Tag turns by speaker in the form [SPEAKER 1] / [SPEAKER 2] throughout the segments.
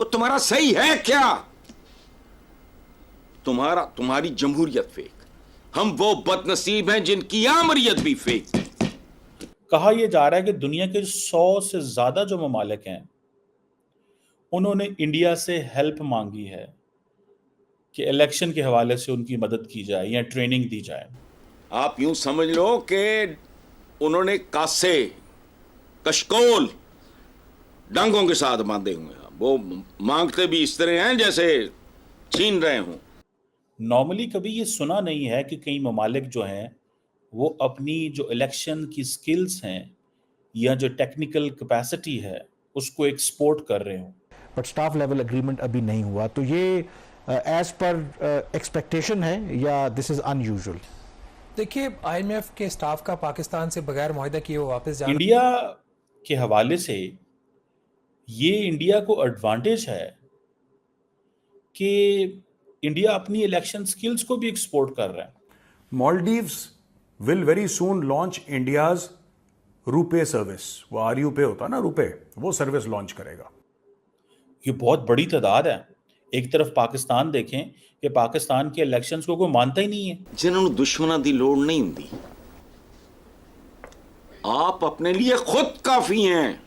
[SPEAKER 1] तो तुम्हारा सही है क्या? तुम्हारी जमहूरियत फेक, हम वो बदनसीब हैं जिनकी आमरीयत भी फेक।
[SPEAKER 2] कहा यह जा रहा है कि दुनिया के 100 से ज्यादा जो ममालिक हैं उन्होंने इंडिया से हेल्प मांगी है कि इलेक्शन के हवाले से उनकी मदद की जाए या ट्रेनिंग दी जाए।
[SPEAKER 1] आप यूं समझ लो कि उन्होंने कासे कशकोल डांगों के साथ बांधे हुए हैं। वो मांगते भी इस तरह हैं जैसे छीन रहे हों।
[SPEAKER 2] नॉर्मली कभी ये सुना नहीं है कि कई ममालिक जो हैं वो अपनी जो इलेक्शन की स्किल्स हैं या जो टेक्निकल कैपेसिटी है उसको एक्सपोर्ट कर रहे हो।
[SPEAKER 3] बट स्टाफ लेवल एग्रीमेंट अभी नहीं हुआ, तो ये एज पर एक्सपेक्टेशन है या दिस इज अनयूजुअल?
[SPEAKER 4] देखिए, आईएमएफ के स्टाफ का पाकिस्तान से बगैर मुआहदा किए वो वापस जाना
[SPEAKER 2] इंडिया के हवाले से ये इंडिया को एडवांटेज है कि इंडिया अपनी इलेक्शन स्किल्स को भी एक्सपोर्ट कर रहा है।
[SPEAKER 5] Maldives will very soon launch India's RuPay service. वो आरयू पे होता है ना, रुपे, वो सर्विस लॉन्च करेगा।
[SPEAKER 2] ये बहुत बड़ी तादाद है। एक तरफ पाकिस्तान देखें कि पाकिस्तान के इलेक्शंस को कोई मानता ही नहीं है।
[SPEAKER 1] जिन्होंने दुश्मना दी लोड़ नहीं होती, आप अपने लिए खुद काफी हैं।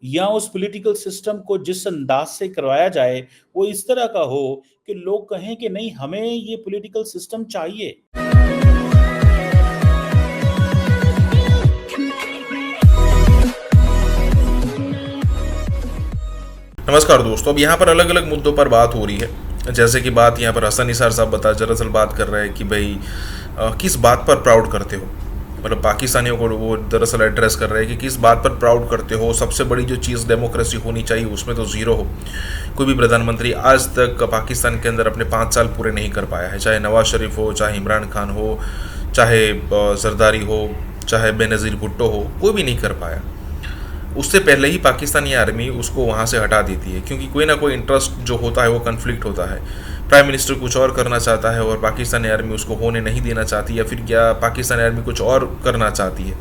[SPEAKER 2] या उस पॉलिटिकल सिस्टम को जिस अंदाज से करवाया जाए वो इस तरह का हो कि लोग कहें कि नहीं, हमें ये पॉलिटिकल सिस्टम चाहिए।
[SPEAKER 6] नमस्कार दोस्तों, अब यहाँ पर अलग अलग मुद्दों पर बात हो रही है। जैसे कि बात यहाँ पर हसन निसार साहब दरअसल बात कर रहे हैं कि भाई किस बात पर प्राउड करते हो। मतलब पाकिस्तानियों को वो दरअसल एड्रेस कर रहे हैं कि किस बात पर प्राउड करते हो। सबसे बड़ी जो चीज़ डेमोक्रेसी होनी चाहिए उसमें तो ज़ीरो हो। कोई भी प्रधानमंत्री आज तक पाकिस्तान के अंदर अपने 5 साल पूरे नहीं कर पाया है, चाहे नवाज शरीफ हो, चाहे इमरान खान हो, चाहे जरदारी हो, चाहे बेनज़ीर भुट्टो हो, कोई भी नहीं कर पाया। उससे पहले ही पाकिस्तानी आर्मी उसको वहाँ से हटा देती है, क्योंकि कोई ना कोई इंटरेस्ट जो होता है वो कन्फ्लिक्ट होता है। प्राइम मिनिस्टर कुछ और करना चाहता है और पाकिस्तानी आर्मी उसको होने नहीं देना चाहती, या फिर क्या पाकिस्तानी आर्मी कुछ और करना चाहती है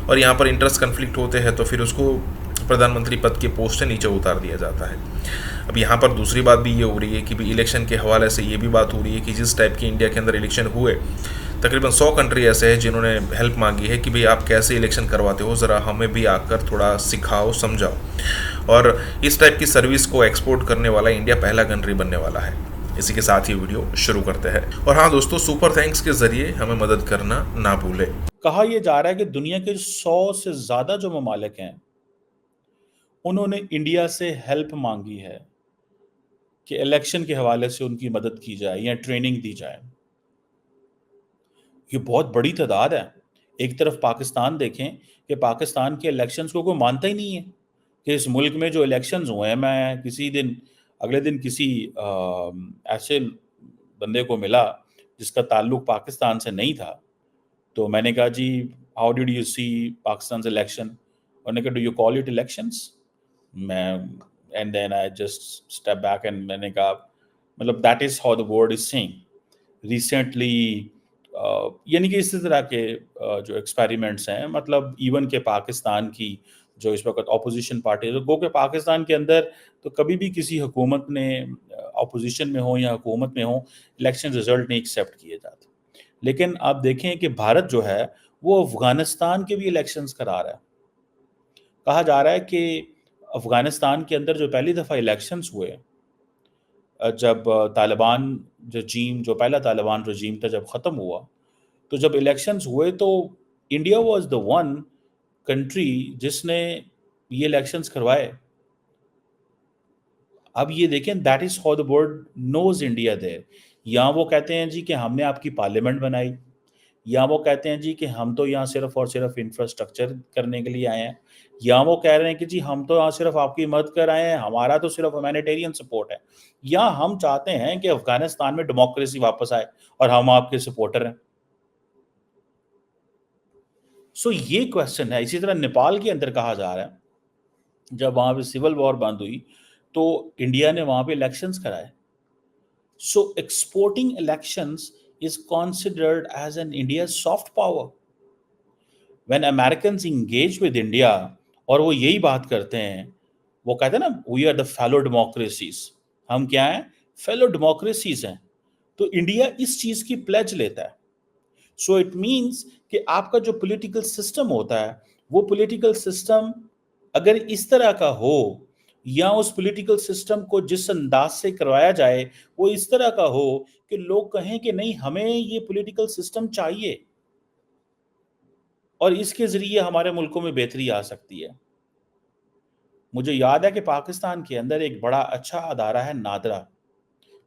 [SPEAKER 6] और यहाँ पर इंटरेस्ट कन्फ्लिक्ट होते हैं तो फिर उसको प्रधानमंत्री पद के पोस्ट से नीचे उतार दिया जाता है। अब यहाँ पर दूसरी बात भी ये हो रही है कि भी इलेक्शन के हवाले से ये भी बात हो रही है कि जिस टाइप की इंडिया के अंदर इलेक्शन हुए, तकरीबन 100 कंट्री ऐसे हैं जिन्होंने हेल्प मांगी है कि भाई आप कैसे इलेक्शन करवाते हो, ज़रा हमें भी आकर थोड़ा सिखाओ, समझाओ। और इस टाइप की सर्विस को एक्सपोर्ट करने वाला इंडिया पहला कंट्री बनने वाला है। इसी के साथ ही वीडियो शुरू करते हैं। और हाँ दोस्तों, सुपर थैंक्स के ज़रिए हमें मदद करना ना भूलें।
[SPEAKER 2] कहा यह जा रहा है कि दुनिया के 100 से ज़्यादा जो ममालिक हैं उन्होंने इंडिया से हेल्प मांगी है कि इलेक्शन के हवाले से उनकी मदद की जाए या ट्रेनिंग दी जाए। ये बहुत बड़ी तादाद है। एक तरफ पाकिस्तान देखें कि पाकिस्तान के इलेक्शंस को कोई मानता ही नहीं है कि इस मुल्क में जो इलेक्शंस हुए हैं। मैं अगले दिन किसी ऐसे बंदे को मिला जिसका ताल्लुक पाकिस्तान से नहीं था, तो मैंने कहा जी how did you see Pakistan election, उन्होंने कहा do you call it elections. And then I just step back and मैंने कहा मतलब that is how the world is saying recently. यानी कि इस तरह के जो एक्सपेरिमेंट्स हैं, मतलब इवन के पाकिस्तान की जो इस वक्त अपोजिशन पार्टी है, तो गो के पाकिस्तान के अंदर तो कभी भी किसी हुकूमत ने अपोजिशन में हो या हुकूमत में हो, इलेक्शन रिजल्ट नहीं एक्सेप्ट किए जाते। लेकिन आप देखें कि भारत जो है वो अफगानिस्तान के भी इलेक्शंस करा रहा है। कहा जा रहा है कि अफगानिस्तान के अंदर जो पहली दफ़ा इलेक्शंस हुए, जब तालिबान रजीम, जो पहला तालिबान रजीम था, जब ख़त्म हुआ, तो जब इलेक्शंस हुए तो India was the one country जिसने ये इलेक्शंस करवाए। अब ये देखें, that is how the world knows India there. यहाँ वो कहते हैं जी कि हमने आपकी पार्लियामेंट बनाई, या वो कहते हैं जी कि हम तो यहाँ सिर्फ और सिर्फ इंफ्रास्ट्रक्चर करने के लिए आए हैं, या वो कह रहे हैं कि जी हम तो यहाँ सिर्फ आपकी मदद कर आए हैं, हमारा तो सिर्फ ह्यूमैनिटेरियन सपोर्ट है, या हम चाहते हैं कि अफगानिस्तान में डेमोक्रेसी वापस आए और हम आपके सपोर्टर हैं। सो ये क्वेश्चन है। इसी तरह नेपाल के अंदर कहा जा रहा है जब वहां पे सिविल वॉर बंद हुई तो इंडिया ने वहां पे इलेक्शंस कराए। So exporting elections is considered as an India's soft power. When Americans engage with India, और वो यही बात करते हैं वो कहते हैं ना, we are the fellow democracies, हम क्या हैं, फेलो डेमोक्रेसीज हैं। तो इंडिया इस चीज की प्लेज लेता है। सो इट मींस कि आपका जो पॉलिटिकल सिस्टम होता है, वो पॉलिटिकल सिस्टम अगर इस तरह का हो, या उस पॉलिटिकल सिस्टम को जिस अंदाज से करवाया जाए वो इस तरह का हो कि लोग कहें कि नहीं, हमें ये पॉलिटिकल सिस्टम चाहिए और इसके जरिए हमारे मुल्कों में बेहतरी आ सकती है। मुझे याद है कि पाकिस्तान के अंदर एक बड़ा अच्छा अदारा है NADRA,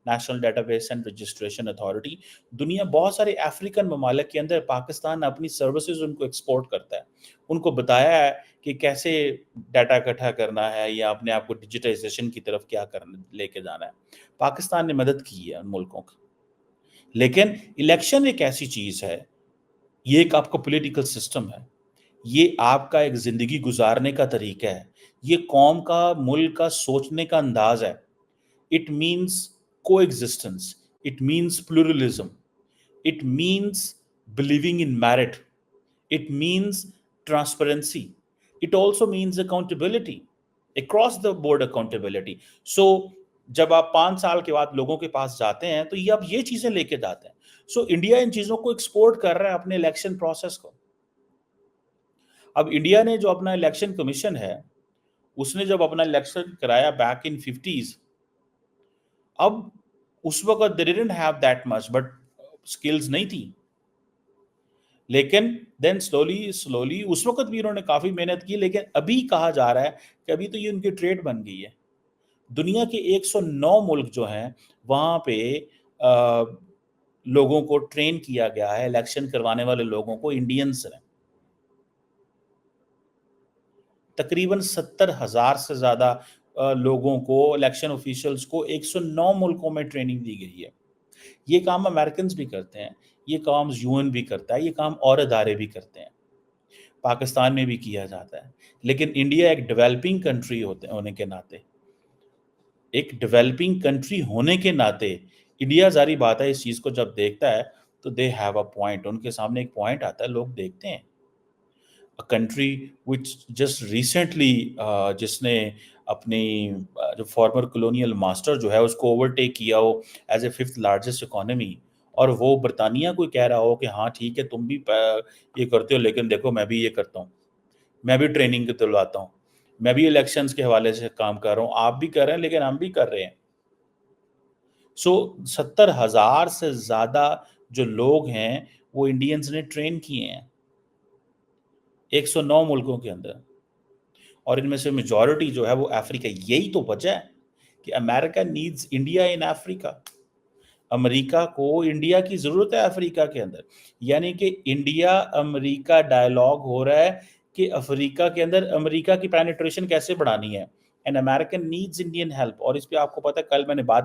[SPEAKER 2] national database and registration authority. दुनिया बहुत सारे अफ्रीकन ममालिक के अंदर पाकिस्तान अपनी सर्विसेज उनको एक्सपोर्ट करता है, उनको बताया है कि कैसे डाटा इकट्ठा करना है या अपने आप को डिजिटाइजेशन की तरफ क्या करना, लेके जाना है। पाकिस्तान ने मदद की है उन मुल्कों की। लेकिन इलेक्शन एक ऐसी चीज है, ये एक आपका पॉलिटिकल सिस्टम है, ये आपका एक जिंदगी गुजारने का तरीका है, ये कौम का, मुल्क का सोचने का अंदाज है। It means coexistence, it means pluralism, it means believing in merit, it means transparency, it also means accountability, across the board accountability. So जब आप 5 साल के बाद लोगों के पास जाते हैं तो ये आप ये चीजें लेके जाते हैं। सो इंडिया इन चीजों को एक्सपोर्ट कर रहा है अपने इलेक्शन प्रोसेस को। अब इंडिया ने जो अपना इलेक्शन कमीशन है, उसने जब अपना इलेक्शन कराया बैक इन 50s, अब उस वक्त they didn't have that much, but skills नहीं थी। लेकिन देन स्लोली उस वक्त भी उन्होंने काफी मेहनत की, लेकिन अभी कहा जा रहा है कि अभी तो ये उनकी ट्रेड बन गई है। दुनिया के 109 मुल्क जो हैं वहां पे लोगों को ट्रेन किया गया है, इलेक्शन करवाने वाले लोगों को इंडियंस हैं। तकरीबन 70,000 से ज्यादा लोगों को, इलेक्शन ऑफिशियल्स को 109 मुल्कों में ट्रेनिंग दी गई है। ये काम अमेरिकन भी करते हैं, ये काम यूएन भी करता है, ये काम और अदारे भी करते हैं, पाकिस्तान में भी किया जाता है। लेकिन इंडिया एक डेवलपिंग कंट्री होने के नाते, इंडिया जारी बात है इस चीज को जब देखता है तो दे हैव अ पॉइंट, उनके सामने एक पॉइंट आता है, लोग देखते हैं। A country which just recently जिसने अपनी जो फॉर्मर कॉलोनियल मास्टर जो है उसको ओवरटेक किया हो as a 5th largest economy, और वो बरतानिया को कह रहा हो कि हाँ ठीक है तुम भी ये करते हो, लेकिन देखो मैं भी ये करता हूँ, मैं भी ट्रेनिंग दिलवाता हूँ, मैं भी इलेक्शंस के हवाले से काम कर रहा हूँ, आप भी कर रहे हैं लेकिन हम भी कर रहे हैं। सो 70,000 से ज्यादा जो लोग हैं वो इंडियंस ने ट्रेन किए हैं 109 मुल्कों के अंदर, और इनमें से मेजॉरिटी जो है वो अफ्रीका। यही तो वजह है कि America needs India in Africa. America को इंडिया की जरूरत है अफ्रीका के अंदर। यानी कि इंडिया अमेरिका डायलॉग हो रहा है कि अफ्रीका के अंदर अमेरिका की पेनिट्रेशन कैसे बढ़ानी है, and American needs Indian help. और इस पे आपको पता है, कल मैंने बात